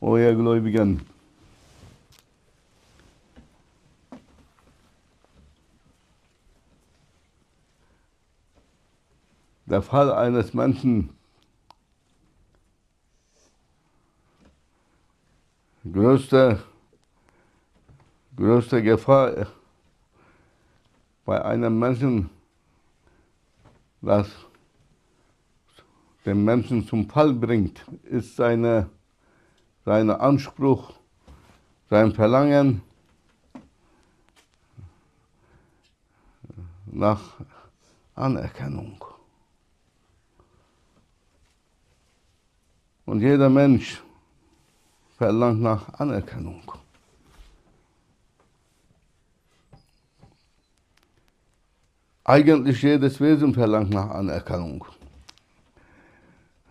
O ihr Gläubigen, der Fall eines Menschen, größte Gefahr bei einem Menschen, das den Menschen zum Fall bringt, ist sein Anspruch, sein Verlangen nach Anerkennung. Und jeder Mensch verlangt nach Anerkennung. Eigentlich jedes Wesen verlangt nach Anerkennung.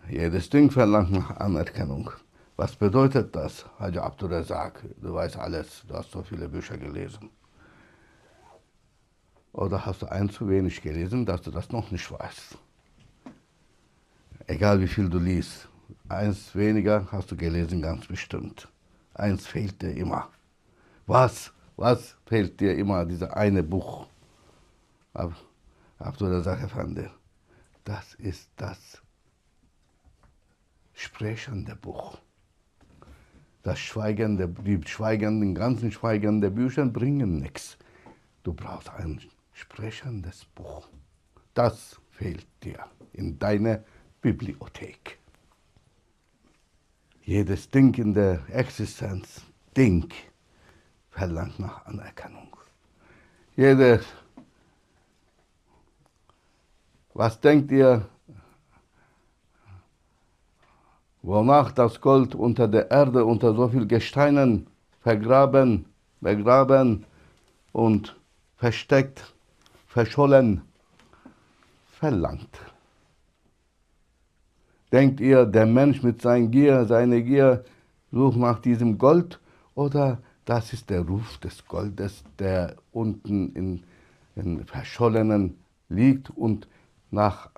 Jedes Ding verlangt nach Anerkennung. Was bedeutet das, Haji Abdurrazak? Du weißt alles, du hast so viele Bücher gelesen. Oder hast du ein zu wenig gelesen, dass du das noch nicht weißt? Egal wie viel du liest, eins weniger hast du gelesen, ganz bestimmt. Eins fehlt dir immer. Was fehlt dir immer, dieses eine Buch? Abdurrazak Efendi, das ist das sprechende Buch. Das Schweigende, die ganzen schweigenden Bücher bringen nichts. Du brauchst ein sprechendes Buch. Das fehlt dir in deiner Bibliothek. Jedes Ding in der Existenz, verlangt nach Anerkennung. Was denkt ihr, wonach das Gold unter der Erde, unter so viel Gesteinen begraben und versteckt, verschollen, verlangt? Denkt ihr, der Mensch mit seiner Gier sucht nach diesem Gold, oder das ist der Ruf des Goldes, der unten in Verschollenen liegt und nach,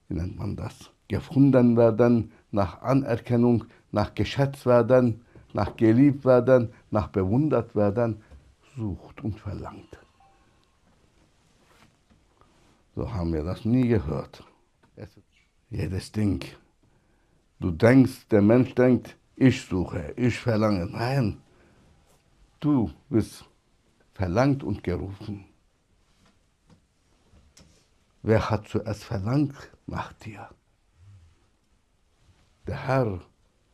wie nennt man das, gefunden werden, nach Anerkennung, nach geschätzt werden, nach geliebt werden, nach bewundert werden, sucht und verlangt. So haben wir das nie gehört. Jedes Ding. Du denkst, der Mensch denkt, ich suche, ich verlange. Nein, du bist verlangt und gerufen. Wer hat zuerst verlangt nach dir? Der Herr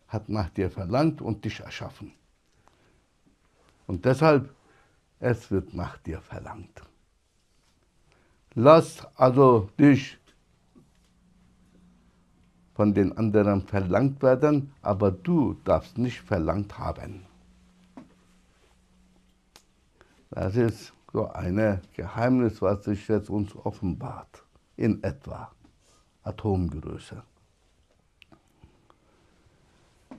hat nach dir verlangt und dich erschaffen. Und deshalb, es wird nach dir verlangt. Lass also dich von den anderen verlangt werden, aber du darfst nicht verlangt haben. Das ist so ein Geheimnis, was sich jetzt uns offenbart, in etwa Atomgröße.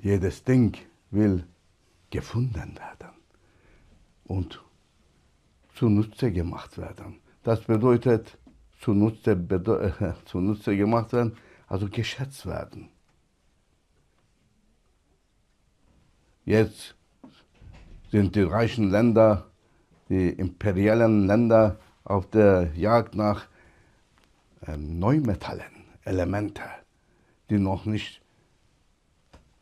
Jedes Ding will gefunden werden und zunutze gemacht werden. Das bedeutet, zunutze gemacht werden, also geschätzt werden. Jetzt sind die reichen Länder, die imperialen Länder auf der Jagd nach Neumetallen, Elemente, die noch nicht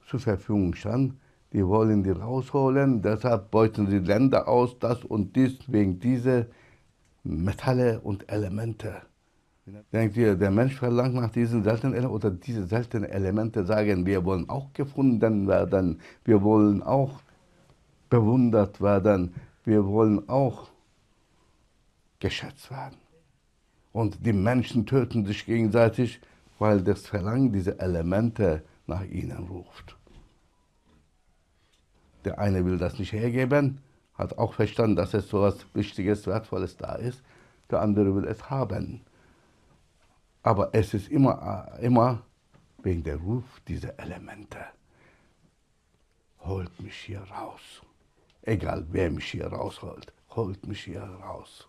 zur Verfügung standen. Die wollen die rausholen, deshalb beuten sie Länder aus, das und dies, wegen dieser Metalle und Elemente. Denkt ihr, der Mensch verlangt nach diesen seltenen Elementen, oder diese seltenen Elemente sagen, wir wollen auch gefunden werden, wir wollen auch bewundert werden, wir wollen auch geschätzt werden. Und die Menschen töten sich gegenseitig, weil das Verlangen dieser Elemente nach ihnen ruft. Der eine will das nicht hergeben, hat auch verstanden, dass es so etwas Wichtiges, Wertvolles da ist. Der andere will es haben. Aber es ist immer wegen der Ruf dieser Elemente. Holt mich hier raus. Egal, wer mich hier rausholt, holt mich hier raus.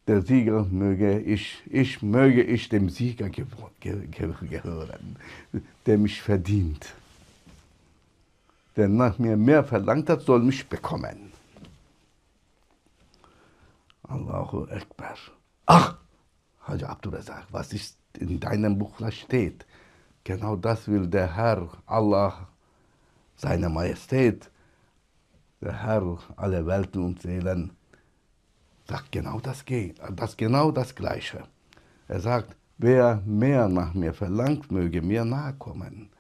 Der Sieger möge ich dem Sieger gehören, der mich verdient. Der nach mir mehr verlangt hat, soll mich bekommen. Allahu Akbar. Ach, Haji Abdurrazak, was ist in deinem Buch steht, genau das will der Herr, Allah, seine Majestät, der Herr aller Welten und Seelen, sagt genau das Gleiche. Er sagt, wer mehr nach mir verlangt, möge mir nahe kommen,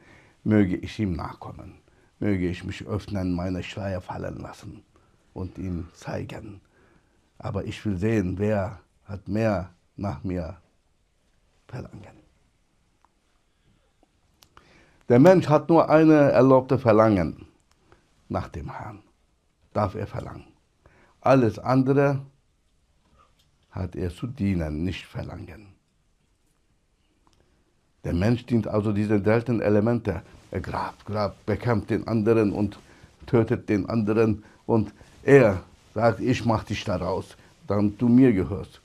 möge ich ihm nahe kommen, möge ich mich öffnen, meine Schleier fallen lassen und ihm zeigen. Aber ich will sehen, wer hat mehr nach mir verlangen. Der Mensch hat nur eine erlaubte Verlangen nach dem Herrn, darf er verlangen. Alles andere hat er zu dienen, nicht verlangen. Der Mensch dient also diesen seltenen Elemente. Er grabt, bekämpft den anderen und tötet den anderen und er sagt, ich mach dich da raus, damit du mir gehörst.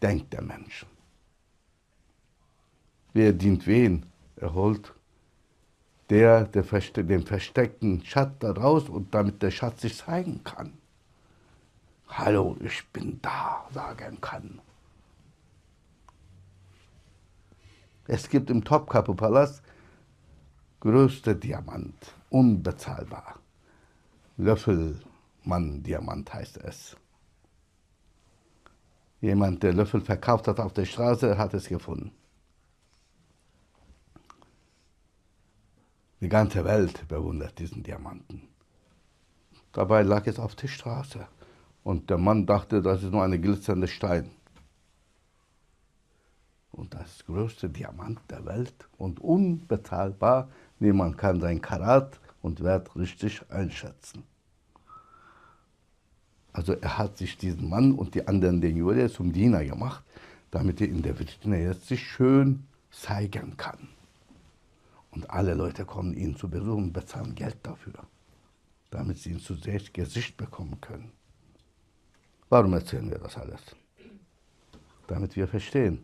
Denkt der Mensch. Wer dient wen? Er holt den versteckten Schatz da raus und damit der Schatz sich zeigen kann. Hallo, ich bin da, sagen kann. Es gibt im Topkapi-Palast größte Diamant, unbezahlbar. Löffelmann-Diamant heißt es. Jemand, der Löffel verkauft hat auf der Straße, hat es gefunden. Die ganze Welt bewundert diesen Diamanten. Dabei lag es auf der Straße. Und der Mann dachte, das ist nur ein glitzernder Stein. Und das größte Diamant der Welt und unbezahlbar. Niemand kann sein Karat und Wert richtig einschätzen. Also er hat sich diesen Mann und die anderen den Juwelier zum Diener gemacht, damit er in der Vitrine jetzt sich schön zeigen kann. Und alle Leute kommen ihn zu besuchen und bezahlen Geld dafür, damit sie ihn zu Gesicht bekommen können. Warum erzählen wir das alles? Damit wir verstehen.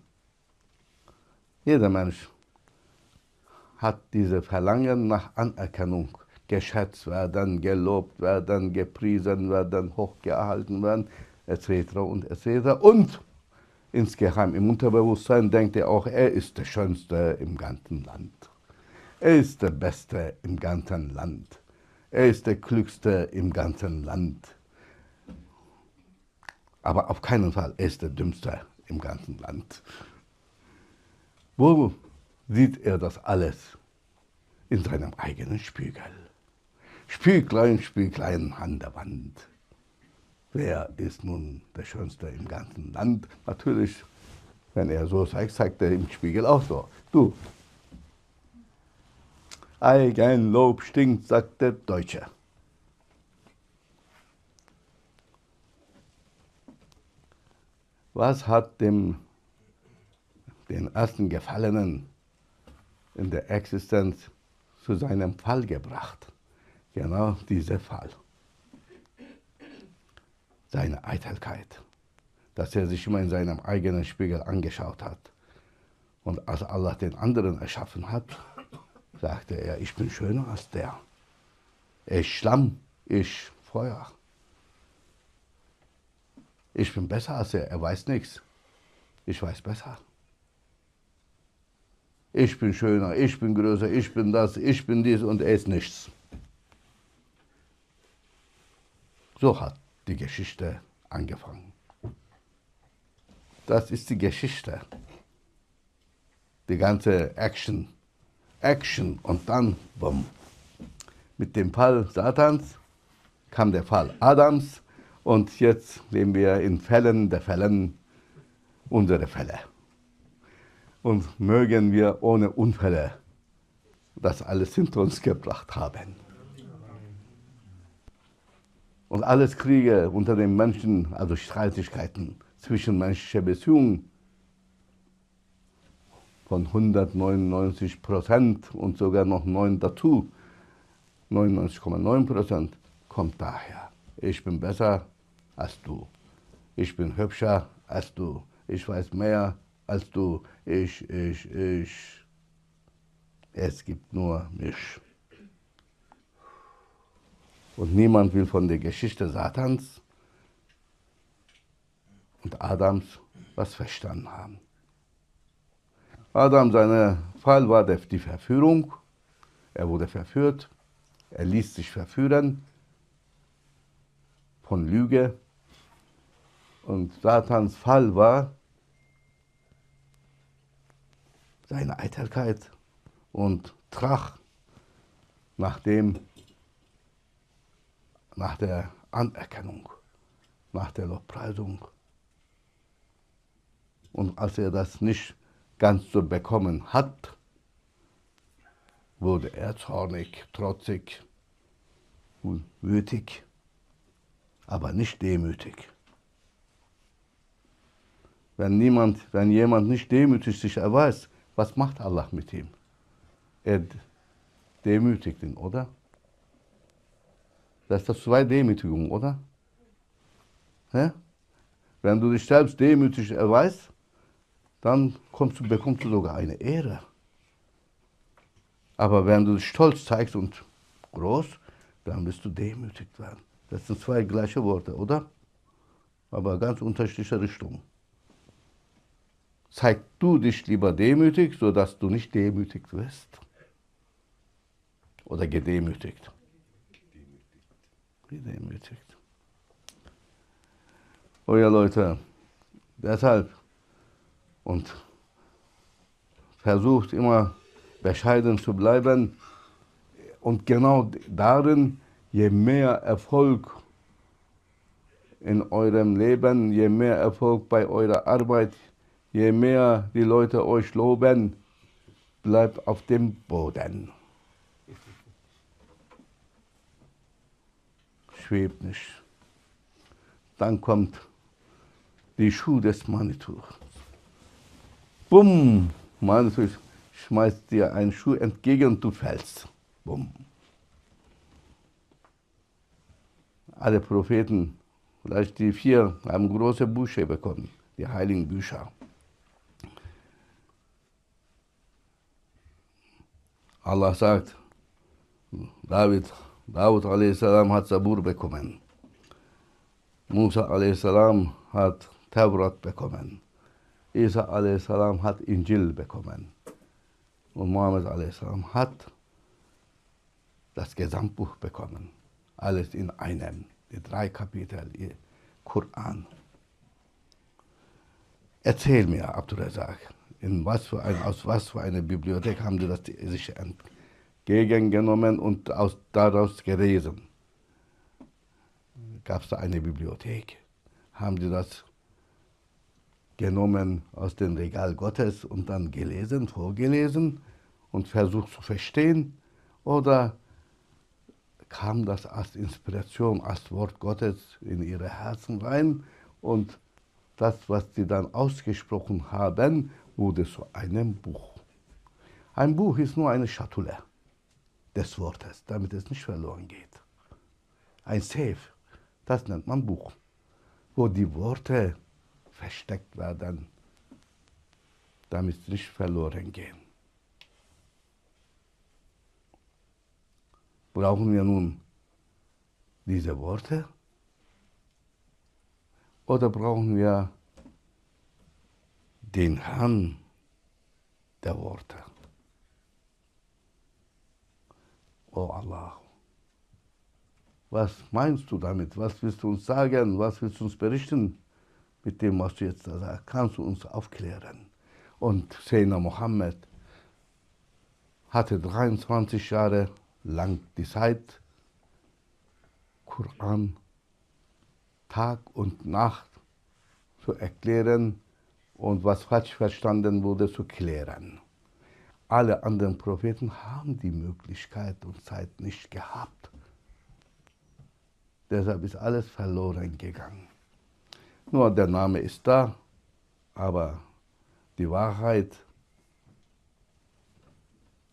Jeder Mensch hat diese Verlangen nach Anerkennung, geschätzt werden, gelobt werden, gepriesen werden, hochgehalten werden, etc. und etc. Und insgeheim im Unterbewusstsein denkt er auch, er ist der Schönste im ganzen Land. Er ist der Beste im ganzen Land. Er ist der Klügste im ganzen Land. Aber auf keinen Fall, er ist der Dümmste im ganzen Land. Wo sieht er das alles? In seinem eigenen Spiegel. Spieglein, Spieglein an der Wand. Wer ist nun der Schönste im ganzen Land? Natürlich, wenn er so zeigt, zeigt er im Spiegel auch so. Du, Eigenlob stinkt, sagt der Deutsche. Was hat den ersten Gefallenen in der Existenz zu seinem Fall gebracht? Genau dieser Fall. Seine Eitelkeit, dass er sich immer in seinem eigenen Spiegel angeschaut hat. Und als Allah den anderen erschaffen hat, sagte er, ich bin schöner als der. Ich Schlamm, ich Feuer. Ich bin besser als er weiß nichts. Ich weiß besser. Ich bin schöner, ich bin größer, ich bin das, ich bin dies und er ist nichts. So hat die Geschichte angefangen. Das ist die Geschichte. Die ganze Action und dann, bumm. Mit dem Fall Satans kam der Fall Adams und jetzt leben wir in Fällen der Fällen unsere Fälle. Und mögen wir ohne Unfälle das alles hinter uns gebracht haben. Und alles Kriege unter den Menschen, also Streitigkeiten, zwischenmenschliche Beziehungen von 199% und sogar noch 9 dazu, 99,9%, kommt daher. Ich bin besser als du. ich bin hübscher als du, ich weiß mehr als du, ich. Es gibt nur mich. Und niemand will von der Geschichte Satans und Adams was verstanden haben. Adam, sein Fall war die Verführung. Er wurde verführt, er ließ sich verführen von Lüge. Und Satans Fall war seine Eitelkeit und Tracht nach der Anerkennung, nach der Lobpreisung. Und als er das nicht ganz so bekommen hat, wurde er zornig, trotzig, wütig, aber nicht demütig. Wenn jemand nicht demütig sich erweist, was macht Allah mit ihm? Er demütigt ihn, oder? Das ist das zwei Demütigungen, oder? Ja? Wenn du dich selbst demütig erweist, dann bekommst du sogar eine Ehre. Aber wenn du dich stolz zeigst und groß, dann wirst du demütigt werden. Das sind zwei gleiche Worte, oder? Aber ganz unterschiedliche Richtungen. Zeig du dich lieber demütig, sodass du nicht demütigt wirst. Oder gedemütigt. Gedemütigt. Oh ja, Leute, deshalb und versucht immer bescheiden zu bleiben und genau darin, je mehr Erfolg in eurem Leben, je mehr Erfolg bei eurer Arbeit, je mehr die Leute euch loben, bleibt auf dem Boden. Schwebt nicht. Dann kommt die Schuh des Manitou. Bumm! Manitou schmeißt dir einen Schuh entgegen und du fällst. Bumm. Alle Propheten, vielleicht die 4, haben große Bücher bekommen, die heiligen Bücher. Allah sagt, David a.s. hat Zabur bekommen. Musa a.s. hat Taurat bekommen. Isa a.s. hat Injil bekommen. Und Mohammed a.s. hat das Gesamtbuch bekommen. Alles in einem, die 3 Kapitel, Koran. Erzähl mir, Abdurrazak, aus was für einer Bibliothek haben Sie das sich entgegengenommen und daraus gelesen? Gab es da eine Bibliothek? Haben Sie das genommen aus dem Regal Gottes und dann gelesen, vorgelesen und versucht zu verstehen? Oder kam das als Inspiration, als Wort Gottes in Ihre Herzen rein und das, was Sie dann ausgesprochen haben, wurde zu einem Buch. Ein Buch ist nur eine Schatulle des Wortes, damit es nicht verloren geht. Ein Safe, das nennt man Buch, wo die Worte versteckt werden, damit sie nicht verloren gehen. Brauchen wir nun diese Worte oder brauchen wir den Herrn der Worte? Oh Allah, was meinst du damit? Was willst du uns sagen? Was willst du uns berichten mit dem, was du jetzt da sagst? Kannst du uns aufklären? Und Sayyidina Mohammed hatte 23 Jahre lang die Zeit, Koran Tag und Nacht zu erklären und was falsch verstanden wurde, zu klären. Alle anderen Propheten haben die Möglichkeit und Zeit nicht gehabt. Deshalb ist alles verloren gegangen. Nur der Name ist da, aber die Wahrheit,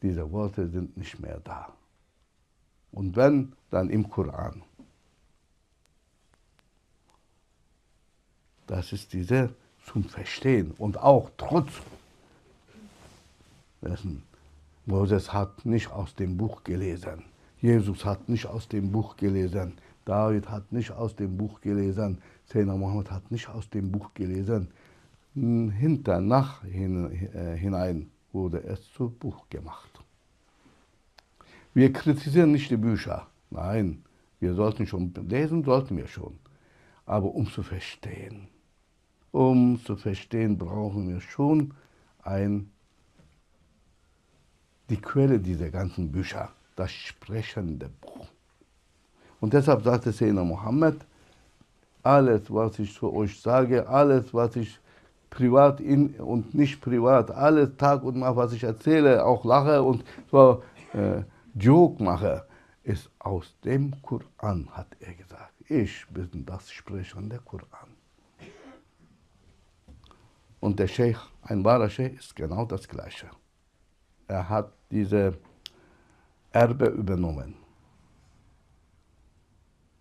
diese Worte sind nicht mehr da. Und wenn, dann im Koran. Das ist diese zum Verstehen und auch trotz dessen. Moses hat nicht aus dem Buch gelesen. Jesus hat nicht aus dem Buch gelesen. David hat nicht aus dem Buch gelesen. Sayyidina Muhammad hat nicht aus dem Buch gelesen. Hinein wurde es zu Buch gemacht. Wir kritisieren nicht die Bücher. Nein, wir sollten schon lesen, sollten wir schon. Aber um zu verstehen brauchen wir schon die Quelle dieser ganzen Bücher, das sprechende Buch. Und deshalb sagte Sayyidina Muhammad, alles, was ich zu euch sage, alles, was ich privat und nicht privat, alles Tag und Nacht, was ich erzähle, auch lache und so Joke mache, ist aus dem Koran, hat er gesagt. Ich bin das sprechende Koran. Und der Sheikh, ein wahrer Sheikh, ist genau das Gleiche. Er hat diese Erbe übernommen.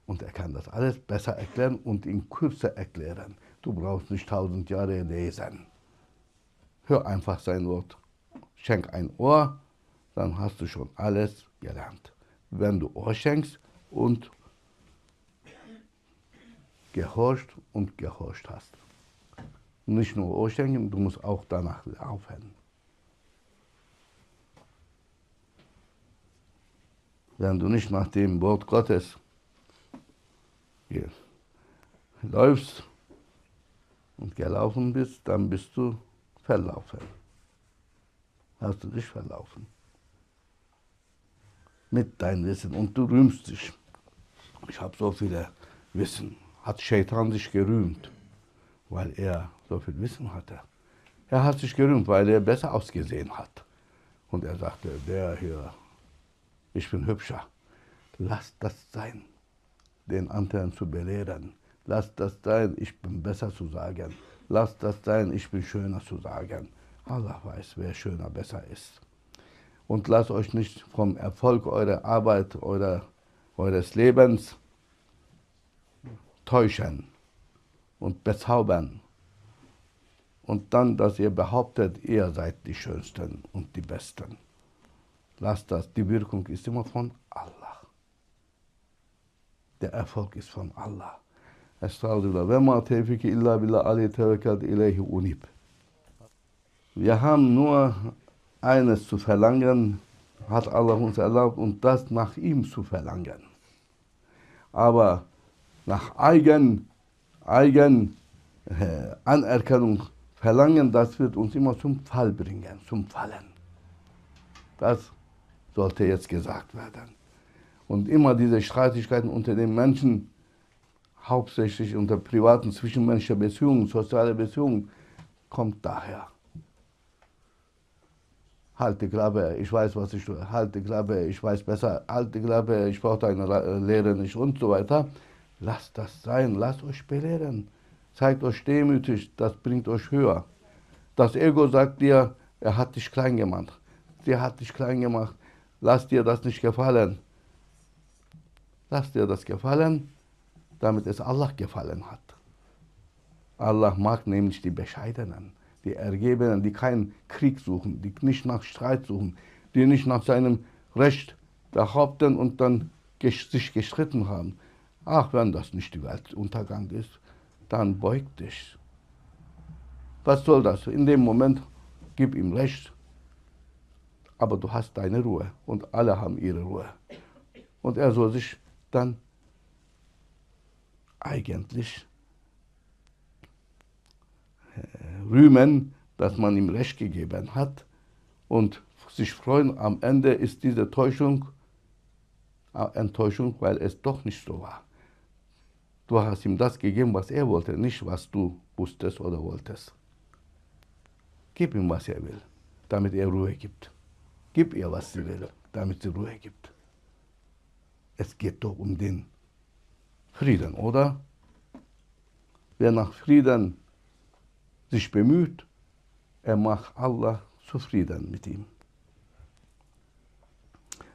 Und er kann das alles besser erklären und in Kürze erklären. Du brauchst nicht 1000 Jahre lesen. Hör einfach sein Wort. Schenk ein Ohr, dann hast du schon alles gelernt. Wenn du Ohr schenkst und gehorcht hast. Nicht nur Ohr schenken, du musst auch danach laufen. Wenn du nicht nach dem Wort Gottes läufst und gelaufen bist, dann bist du verlaufen. Hast du dich verlaufen. Mit deinem Wissen. Und du rühmst dich. Ich habe so viele Wissen. Hat Shaitan sich gerühmt, weil er so viel Wissen hatte. Er hat sich gerühmt, weil er besser ausgesehen hat. Und er sagte, der hier, ich bin hübscher. Lass das sein, den anderen zu belehren. Lass das sein, ich bin besser zu sagen. Lass das sein, ich bin schöner zu sagen. Allah weiß, wer schöner, besser ist. Und lasst euch nicht vom Erfolg eurer Arbeit, eures Lebens täuschen und bezaubern. Und dann, dass ihr behauptet, ihr seid die Schönsten und die Besten. Lasst das, die Wirkung ist immer von Allah. Der Erfolg ist von Allah. Estağfirullah. Ve ma tevfiki illa billah aleyhi tevekkaltu ileyhi unib. Wir haben nur eines zu verlangen, hat Allah uns erlaubt, und das nach ihm zu verlangen. Aber nach Anerkennung verlangen, das wird uns immer zum Fall bringen, zum Fallen. Das sollte jetzt gesagt werden. Und immer diese Streitigkeiten unter den Menschen, hauptsächlich unter privaten, zwischenmenschlichen Beziehungen, soziale Beziehungen, kommt daher. Halte Klappe, ich weiß, was ich tue. Halte Klappe, ich weiß besser. Halte Klappe, ich brauche deine Lehre nicht und so weiter. Lasst das sein, lasst euch belehren. Seid euch demütig, das bringt euch höher. Das Ego sagt dir, er hat dich klein gemacht. Sie hat dich klein gemacht. Lass dir das nicht gefallen. Lass dir das gefallen, damit es Allah gefallen hat. Allah mag nämlich die Bescheidenen, die Ergebenen, die keinen Krieg suchen, die nicht nach Streit suchen, die nicht nach seinem Recht behaupten und dann sich gestritten haben. Ach, wenn das nicht die Weltuntergang ist, dann beug dich. Was soll das? In dem Moment gib ihm Recht, aber du hast deine Ruhe und alle haben ihre Ruhe. Und er soll sich dann eigentlich rühmen, dass man ihm Recht gegeben hat und sich freuen, am Ende ist diese Enttäuschung, weil es doch nicht so war. Du hast ihm das gegeben, was er wollte, nicht was du wusstest oder wolltest. Gib ihm, was er will, damit er Ruhe gibt. Gib ihr, was sie will, damit sie Ruhe gibt. Es geht doch um den Frieden, oder? Wer nach Frieden sich bemüht, er macht Allah zufrieden mit ihm.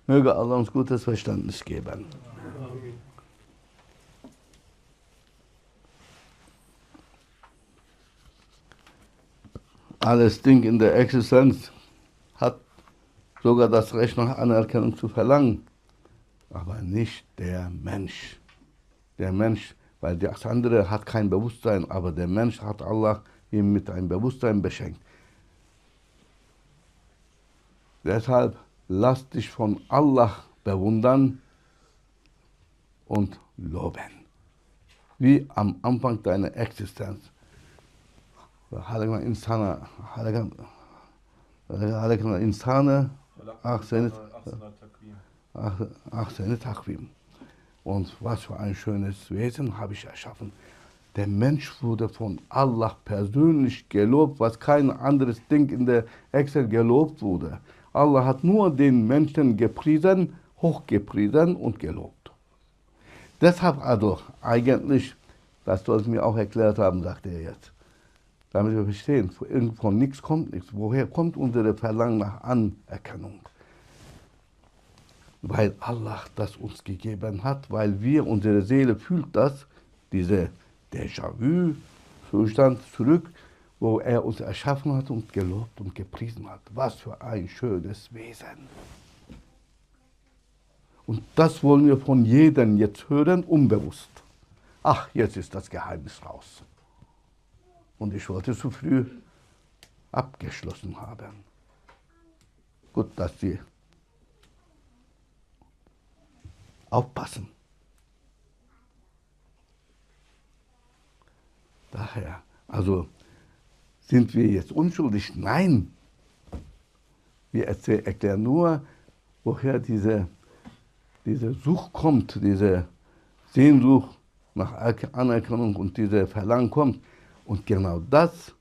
Möge Allah uns gutes Verständnis geben. Alles Ding in der Existenz hat sogar das Recht nach Anerkennung zu verlangen, aber nicht der Mensch. Der Mensch, weil das andere hat kein Bewusstsein, aber der Mensch hat Allah ihm mit einem Bewusstsein beschenkt. Deshalb lass dich von Allah bewundern und loben. Wie am Anfang deiner Existenz. Ahsene Taqwim. Und was für ein schönes Wesen habe ich erschaffen. Der Mensch wurde von Allah persönlich gelobt, was kein anderes Ding in der Excel gelobt wurde. Allah hat nur den Menschen gepriesen, hochgepriesen und gelobt. Deshalb also eigentlich, das sollst du mir auch erklärt haben, sagte er jetzt. Damit wir verstehen, von nichts kommt nichts. Woher kommt unsere Verlangen nach Anerkennung? Weil Allah das uns gegeben hat, weil unsere Seele fühlt das, diese Déjà-vu-Zustand zurück, wo er uns erschaffen hat und gelobt und gepriesen hat. Was für ein schönes Wesen. Und das wollen wir von jedem jetzt hören, unbewusst. Ach, jetzt ist das Geheimnis raus. Und ich wollte zu früh abgeschlossen haben. Gut, dass Sie aufpassen. Daher, also sind wir jetzt unschuldig? Nein. Wir erklären nur, woher diese Sucht kommt, diese Sehnsucht nach Anerkennung und diese Verlangen kommt. Und genau das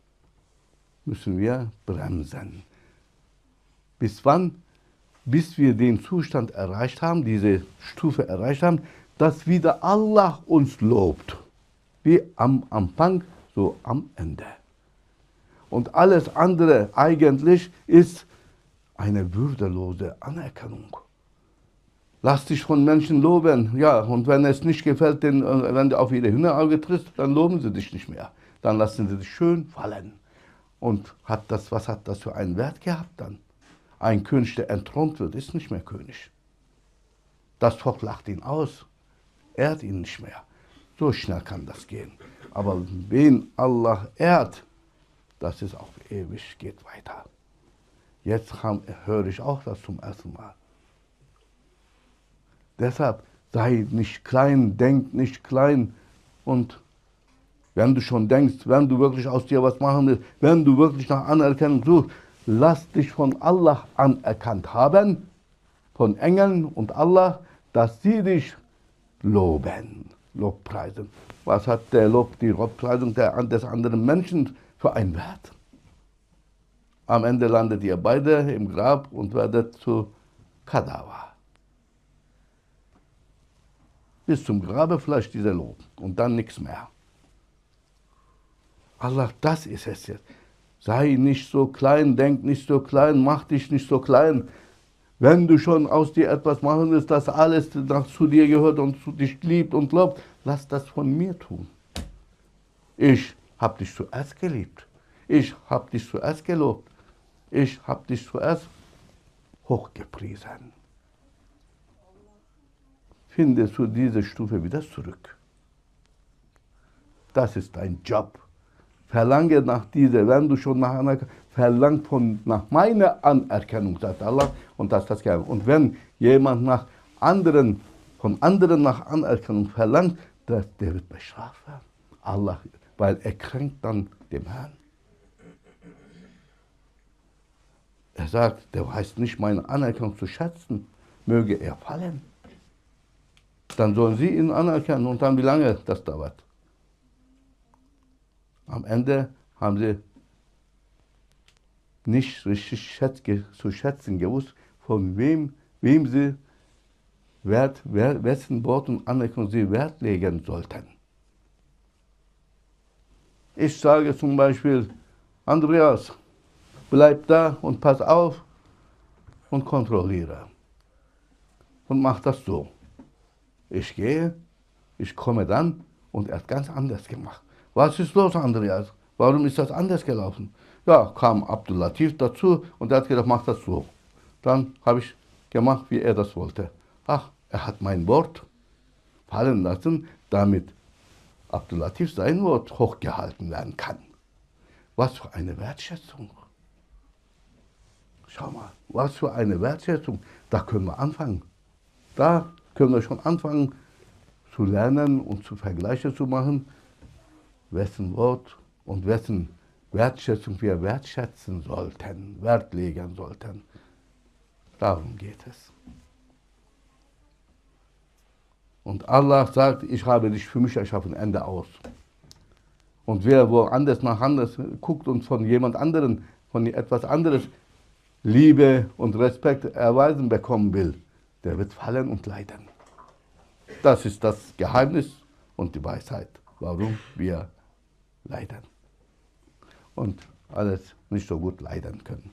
müssen wir bremsen. Bis wann? Bis wir den Zustand erreicht haben, diese Stufe erreicht haben, dass wieder Allah uns lobt. Wie am Anfang, so am Ende. Und alles andere eigentlich ist eine würdelose Anerkennung. Lass dich von Menschen loben, ja, und wenn es nicht gefällt, wenn du auf ihre Hühnerauge trittst, dann loben sie dich nicht mehr. Dann lassen sie dich schön fallen. Und was hat das für einen Wert gehabt dann? Ein König, der entthront wird, ist nicht mehr König. Das Volk lacht ihn aus, ehrt ihn nicht mehr. So schnell kann das gehen. Aber wen Allah ehrt, das ist auf ewig, geht weiter. Jetzt höre ich auch das zum ersten Mal. Deshalb sei nicht klein, denk nicht klein. Und wenn du schon denkst, wenn du wirklich aus dir was machen willst, wenn du wirklich nach Anerkennung suchst, lass dich von Allah anerkannt haben, von Engeln und Allah, dass sie dich loben, Lobpreisen. Was hat die Lobpreisung des anderen Menschen für einen Wert? Am Ende landet ihr beide im Grab und werdet zu Kadaver. Bis zum Grabe vielleicht dieser Lob und dann nichts mehr. Allah, das ist es jetzt. Sei nicht so klein, denk nicht so klein, mach dich nicht so klein. Wenn du schon aus dir etwas machen willst, das alles zu dir gehört und zu dich liebt und lobt, lass das von mir tun. Ich habe dich zuerst geliebt. Ich habe dich zuerst gelobt. Ich habe dich zuerst hochgepriesen. Finde zu dieser Stufe wieder zurück. Das ist dein Job. Verlange nach dieser, wenn du schon nach Anerkennung, verlang nach meiner Anerkennung, sagt Allah, und das ist das Geheimnis. Und wenn jemand von anderen nach Anerkennung verlangt, der wird bestraft werden. Allah, weil er kränkt dann dem Herrn. Er sagt, der weiß nicht, meine Anerkennung zu schätzen, möge er fallen. Dann sollen sie ihn anerkennen und dann wie lange das dauert. Am Ende haben sie nicht richtig zu schätzen gewusst, von wem sie wessen Wort und Anerkennung sie Wert legen sollten. Ich sage zum Beispiel, Andreas, bleib da und pass auf und kontrolliere. Und mach das so. Ich gehe, ich komme dann und er hat ganz anders gemacht. Was ist los, Andreas? Warum ist das anders gelaufen? Ja, kam Abdul Latif dazu und er hat gesagt, mach das so. Dann habe ich gemacht, wie er das wollte. Ach, er hat mein Wort fallen lassen, damit Abdul Latif sein Wort hochgehalten werden kann. Was für eine Wertschätzung. Schau mal, was für eine Wertschätzung. Da können wir anfangen. Da können wir schon anfangen zu lernen und zu Vergleiche zu machen, wessen Wort und wessen Wertschätzung wir wertschätzen sollten, Wert legen sollten. Darum geht es. Und Allah sagt, ich habe dich für mich erschaffen, Ende aus. Und wer woanders nach anders guckt und von jemand anderen, von etwas anderes Liebe und Respekt erweisen bekommen will, der wird fallen und leiden. Das ist das Geheimnis und die Weisheit, warum wir leiden. Und alles nicht so gut leiden können.